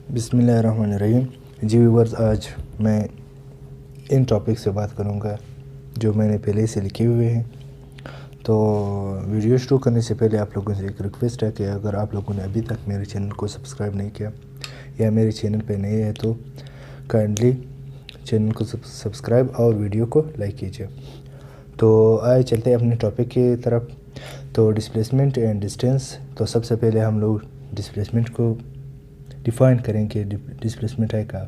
बिस्मिल्लाहिर्रहमानिर्रहीम। जी व्यूअर्स, आज मैं इन टॉपिक से बात करूंगा जो मैंने पहले से लिखे हुए हैं। तो वीडियो शुरू करने से पहले आप लोगों से एक रिक्वेस्ट है कि अगर आप लोगों ने अभी तक मेरे चैनल को सब्सक्राइब नहीं किया या मेरे चैनल पे नए हैं तो काइंडली चैनल को सब्सक्राइब और वीडियो को लाइक कीजिए। तो आए चलते हैं अपने टॉपिक की तरफ। तो डिस्प्लेसमेंट एंड डिस्टेंस। तो सबसे पहले हम लोग डिस्प्लेसमेंट को डिफाइन करेंगे। डिस्प्लेसमेंट है क्या?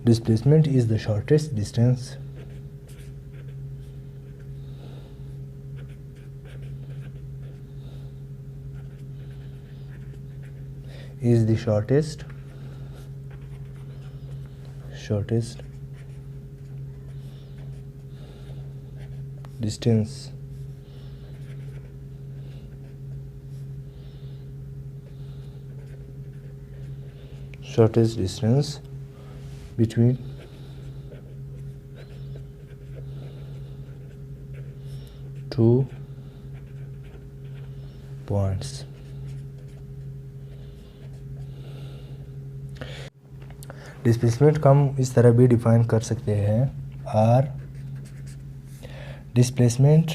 Displacement is the shortest distance distance between two points. Displacement को हम इस तरह भी डिफाइन कर सकते हैं। Or displacement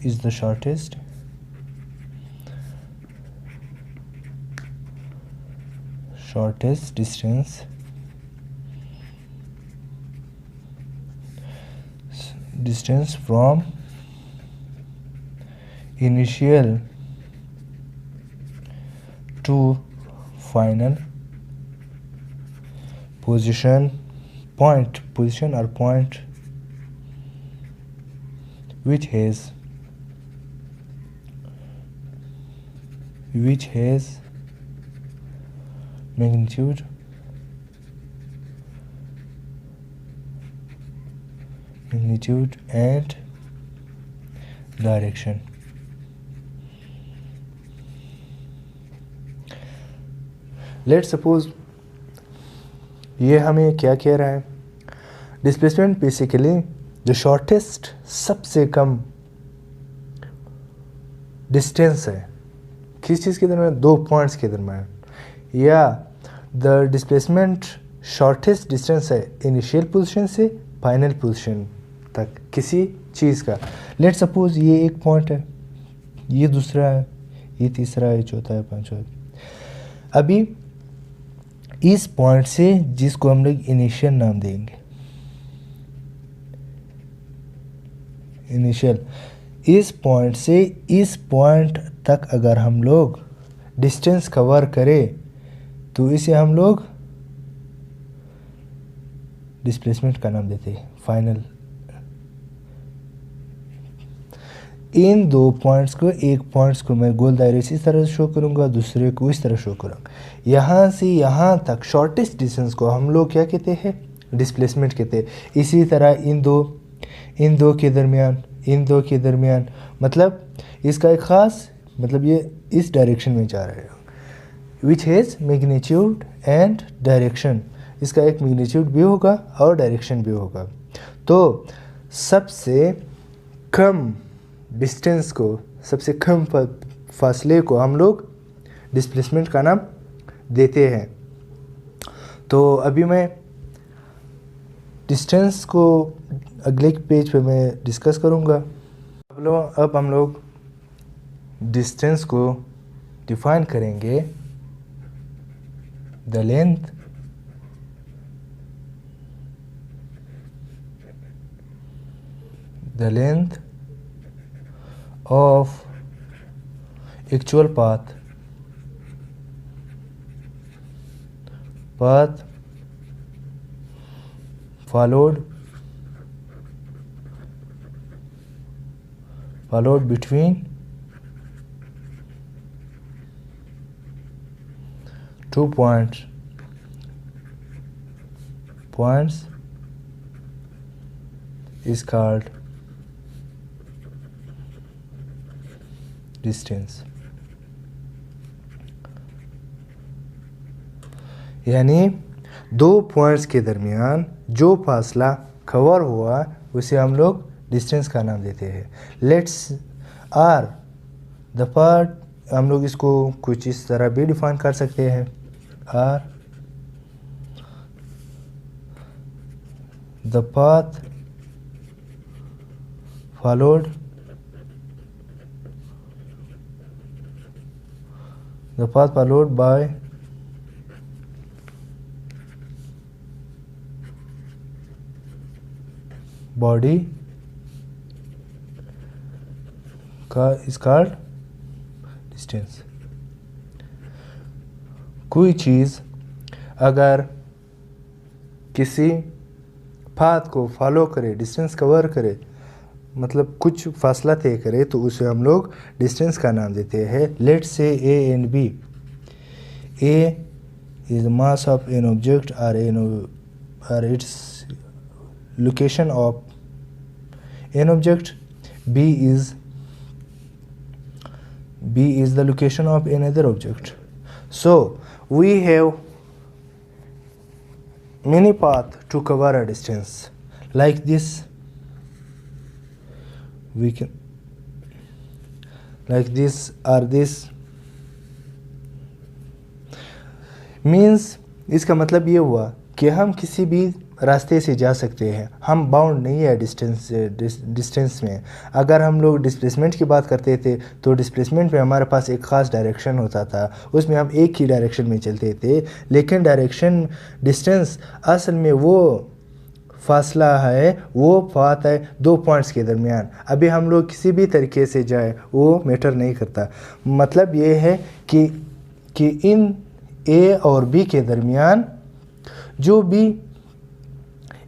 is the shortest distance from initial to final position or point which has magnitude and direction. Let's suppose ये हमें क्या कह रहा है? डिस्प्लेसमेंट बेसिकली जो शॉर्टेस्ट सबसे कम डिस्टेंस है किस चीज़ के दरम्यान? दो पॉइंट्स के दरम्यान, या द डिस्प्लेसमेंट शॉर्टेस्ट डिस्टेंस है इनिशियल पोजीशन से फाइनल पोजीशन तक किसी चीज़ का। लेट्स सपोज ये एक पॉइंट है, ये दूसरा है, ये तीसरा है, चौथा है, पांचवा है। अभी इस पॉइंट से जिसको हम लोग इनिशियल नाम देंगे, इनिशियल, इस पॉइंट से इस पॉइंट तक अगर हम लोग डिस्टेंस कवर करें तो इसे हम लोग डिस्प्लेसमेंट का नाम देते हैं फाइनल। इन दो पॉइंट्स को, एक पॉइंट्स को मैं गोल दायरे से इस तरह शो करूंगा, दूसरे को इस तरह शो करूंगा। यहाँ से यहाँ तक शॉर्टेस्ट डिस्टेंस को हम लोग क्या कहते हैं? डिस्प्लेसमेंट कहते हैं। इसी तरह इन दो के दरमियान मतलब इसका एक ख़ास मतलब ये इस डायरेक्शन में जा रहा है, which has magnitude and direction. इसका एक मैग्नीट्यूड भी होगा और डायरेक्शन भी होगा। तो सबसे कम डिस्टेंस को, सबसे कम फासले को हम लोग डिस्प्लेसमेंट का नाम देते हैं। तो अभी मैं डिस्टेंस को अगले पेज पे मैं डिस्कस करूँगा। अब हम लोग डिस्टेंस को डिफाइन करेंगे। The length of actual path followed between two points points is called distance। यानी दो पॉइंट्स के दरमियान जो फासला कवर हुआ उसे हम लोग डिस्टेंस का नाम देते हैं। लेट्स आर द पार्ट, हम लोग इसको कुछ इस तरह भी डिफाइन कर सकते हैं। Or the path followed by body का इज कॉल्ड डिस्टेंस। कोई चीज़ अगर किसी पाथ को फॉलो करे, डिस्टेंस कवर करे, मतलब कुछ फासला तय करे, तो उसे हम लोग डिस्टेंस का नाम देते हैं। Let's say A and B. A is the mass of an object और its location of an object. B is the location of another object. So we have many paths to cover a distance. Like this, we can like this or this means इसका मतलब ये हुआ कि हम किसी भी रास्ते से जा सकते हैं, हम बाउंड नहीं है डिस्टेंस में। अगर हम लोग डिस्प्लेसमेंट की बात करते थे तो डिस्प्लेसमेंट में हमारे पास एक ख़ास डायरेक्शन होता था, उसमें हम एक ही डायरेक्शन में चलते थे। लेकिन डिस्टेंस असल में वो फासला है, वो बात है दो पॉइंट्स के दरमियान। अभी हम लोग किसी भी तरीके से जाए वो मैटर नहीं करता। मतलब ये है कि इन ए और बी के दरमियान जो भी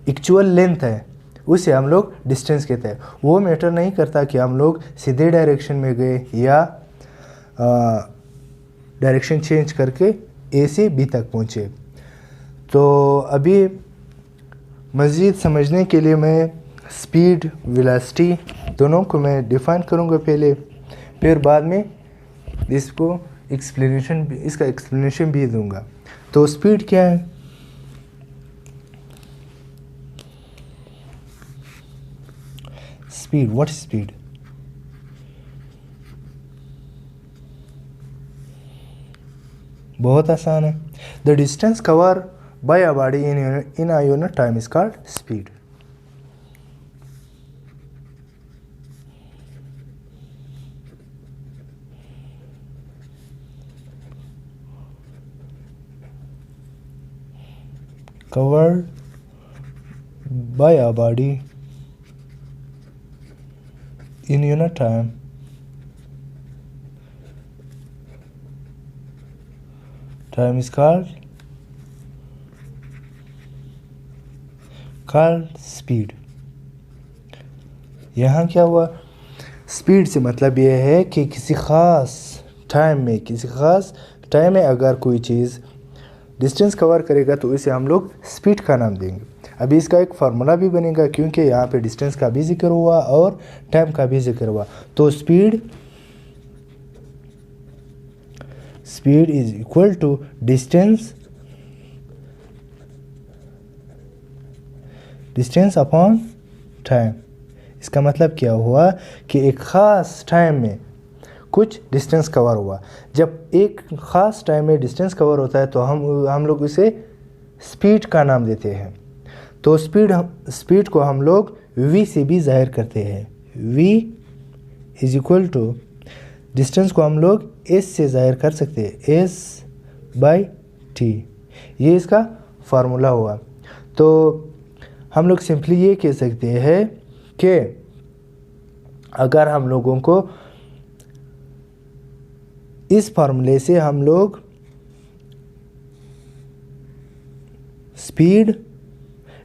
एक्चुअल लेंथ है उसे हम लोग डिस्टेंस कहते हैं। वो मैटर नहीं करता कि हम लोग सीधे डायरेक्शन में गए या डायरेक्शन चेंज करके ए से बी तक पहुँचे। तो अभी मज़ीद समझने के लिए मैं स्पीड, वेलोसिटी दोनों को मैं डिफ़ाइन करूँगा पहले, फिर बाद में इसका एक्सप्लेनेशन भी दूँगा। तो स्पीड क्या है? Speed. What is speed? बहुत आसान है। The distance covered by a body in a unit time is called speed. Covered by a body in unit time is called speed। यहाँ क्या हुआ? स्पीड से मतलब यह है कि किसी ख़ास टाइम में अगर कोई चीज़ डिस्टेंस कवर करेगा तो इसे हम लोग स्पीड का नाम देंगे। अभी इसका एक फार्मूला भी बनेगा क्योंकि यहाँ पे डिस्टेंस का भी जिक्र हुआ और टाइम का भी जिक्र हुआ। तो speed is equal to distance upon time. इसका मतलब क्या हुआ कि एक ख़ास टाइम में कुछ डिस्टेंस कवर हुआ। जब एक ख़ास टाइम में डिस्टेंस कवर होता है तो हम लोग इसे स्पीड का नाम देते हैं। तो स्पीड को हम लोग v से भी ज़ाहिर करते हैं। v is equal to distance को हम लोग s से ज़ाहिर कर सकते हैं, s/t। ये इसका फार्मूला हुआ। तो हम लोग सिंपली ये कह सकते हैं कि अगर हम लोगों को इस फार्मूले से हम लोग स्पीड,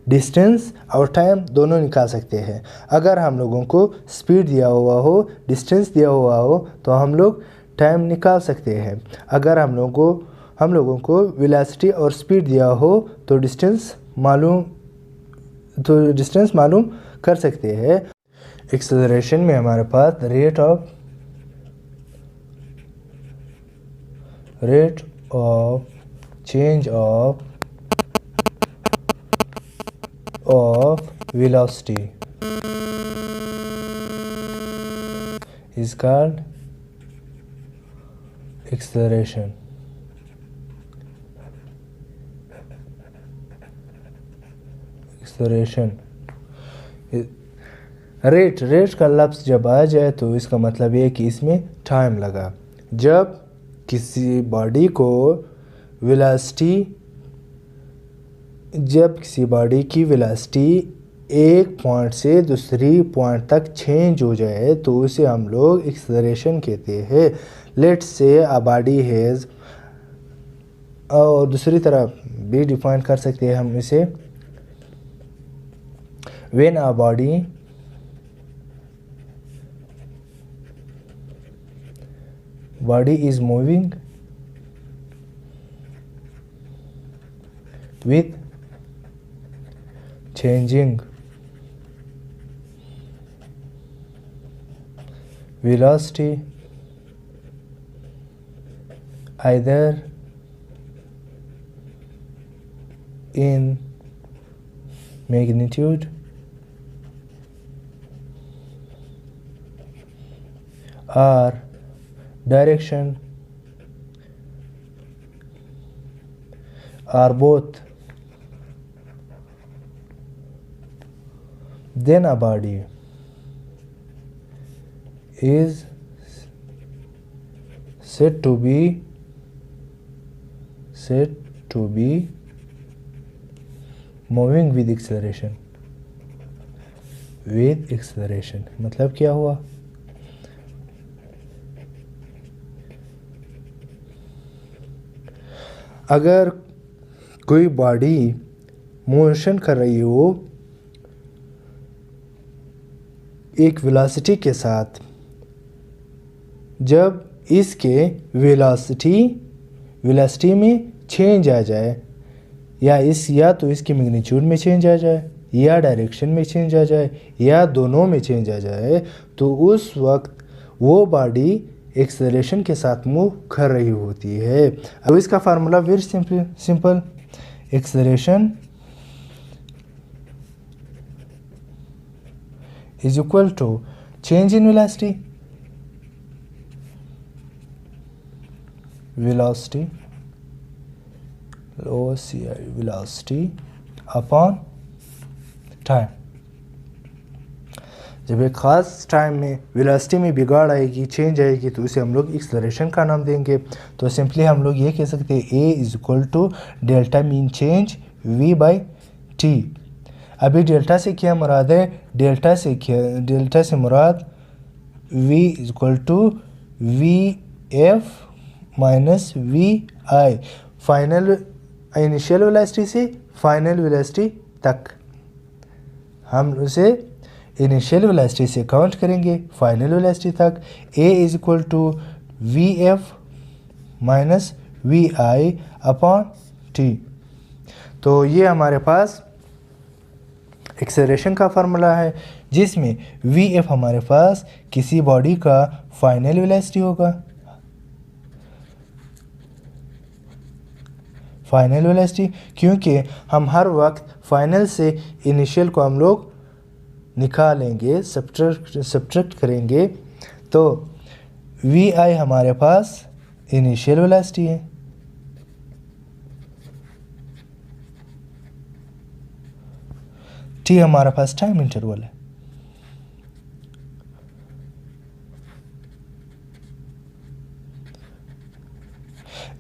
डिस्टेंस और टाइम दोनों निकाल सकते हैं। अगर हम लोगों को स्पीड दिया हुआ हो, डिस्टेंस दिया हुआ हो तो हम लोग टाइम निकाल सकते हैं। अगर हम लोगों को वेलोसिटी और स्पीड दिया हो तो डिस्टेंस मालूम तो डिस्टेंस मालूम कर सकते हैं। एक्सेलरेशन में हमारे पास rate of change of velocity is called acceleration. Rate का लफ्ज़ जब आ जाए तो इसका मतलब ये है कि इसमें टाइम लगा। जब किसी बॉडी की वेलोसिटी एक पॉइंट से दूसरी पॉइंट तक चेंज हो जाए तो उसे हम लोग एक्सेलरेशन कहते हैं। लेट्स से अ बॉडी हैज़, और दूसरी तरफ भी डिफाइन कर सकते हैं हम इसे, when a body is moving with changing velocity, either in magnitude or direction or both, then a body is said to be moving with acceleration. मतलब क्या हुआ? अगर कोई बॉडी मोशन कर रही हो एक वेलोसिटी के साथ, जब इसके वेलोसिटी में चेंज आ जाए या तो इसकी मैग्नीट्यूड में चेंज आ जाए या डायरेक्शन में चेंज आ जाए या दोनों में चेंज आ जाए, तो उस वक्त वो बॉडी एक्सेलरेशन के साथ मूव कर रही होती है। अब इसका formula very simple, acceleration is equal to change in velocity upon time. जब एक ख़ास टाइम में वेलोसिटी में बिगाड़ आएगी, चेंज आएगी, तो उसे हम लोग एक्सेलरेशन का नाम देंगे। तो सिंपली हम लोग ये कह सकते हैं A is equal to delta mean change V/t। अभी डेल्टा से क्या मुराद है? डेल्टा से मुराद V is equal to VF minus VI, initial velocity से फाइनल वेलोसिटी तक। हम उसे इनिशियल वेलोसिटी से काउंट करेंगे फाइनल वेलोसिटी तक। A is equal to VF minus VI upon T। तो ये हमारे पास एक्सेलरेशन का फार्मूला है, जिसमें VF हमारे पास किसी बॉडी का फाइनल वेलोसिटी होगा, फाइनल वेलोसिटी, क्योंकि हम हर वक्त फाइनल से इनिशियल को हम लोग निकालेंगे, सब्ट्रैक्ट करेंगे। तो VI हमारे पास इनिशियल वेलोसिटी है, T हमारे पास टाइम इंटरवल है।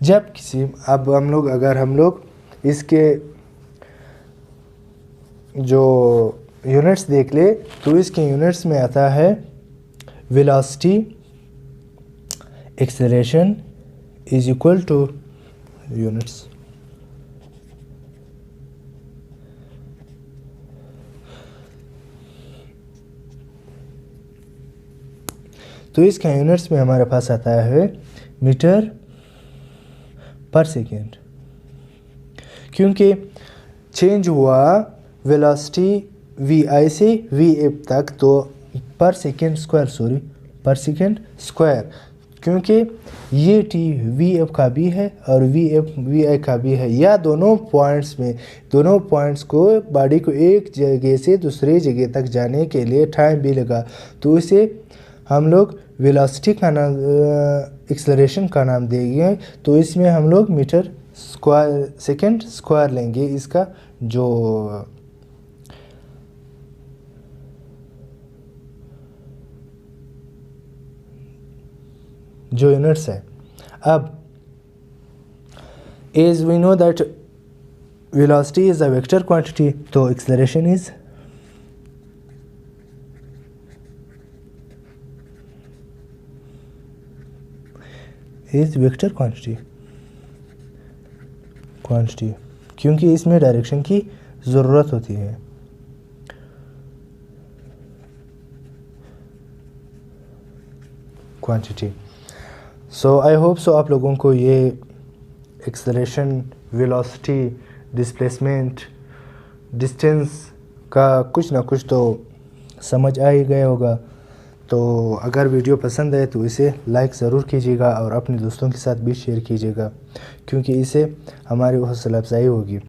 जब किसी अब अगर हम लोग इसके जो यूनिट्स देख ले तो इसके यूनिट्स में आता है velocity acceleration is equal two units. तो इसके यूनिट्स में हमारे पास आता है मीटर पर सेकेंड, क्योंकि चेंज हुआ वेलोसिटी वी आई से वी एफ तक, तो पर सेकेंड स्क्वायर, क्योंकि ये टी वी एफ का भी है और वी एफ वी आई का भी है, या दोनों पॉइंट्स को बॉडी को एक जगह से दूसरी जगह तक जाने के लिए टाइम भी लगा, तो इसे हम लोग वेलोसिटी का नाम, एक्सेलरेशन का नाम देंगे। तो इसमें हम लोग मीटर स्क्वायर सेकेंड स्क्वायर लेंगे, इसका जो यूनिट्स है। अब as we know that velocity is a vector quantity, तो एक्सेलरेशन इज वेक्टर क्वांटिटी, क्योंकि इसमें डायरेक्शन की ज़रूरत होती है। Quantity. So I hope so आप लोगों को ये एक्सेलरेशन, वेलोसिटी, डिस्प्लेसमेंट, डिस्टेंस का कुछ ना कुछ तो समझ आ ही गया होगा। तो अगर वीडियो पसंद आए तो इसे लाइक ज़रूर कीजिएगा और अपने दोस्तों के साथ भी शेयर कीजिएगा, क्योंकि इससे हमारी हौसला अफजाई होगी।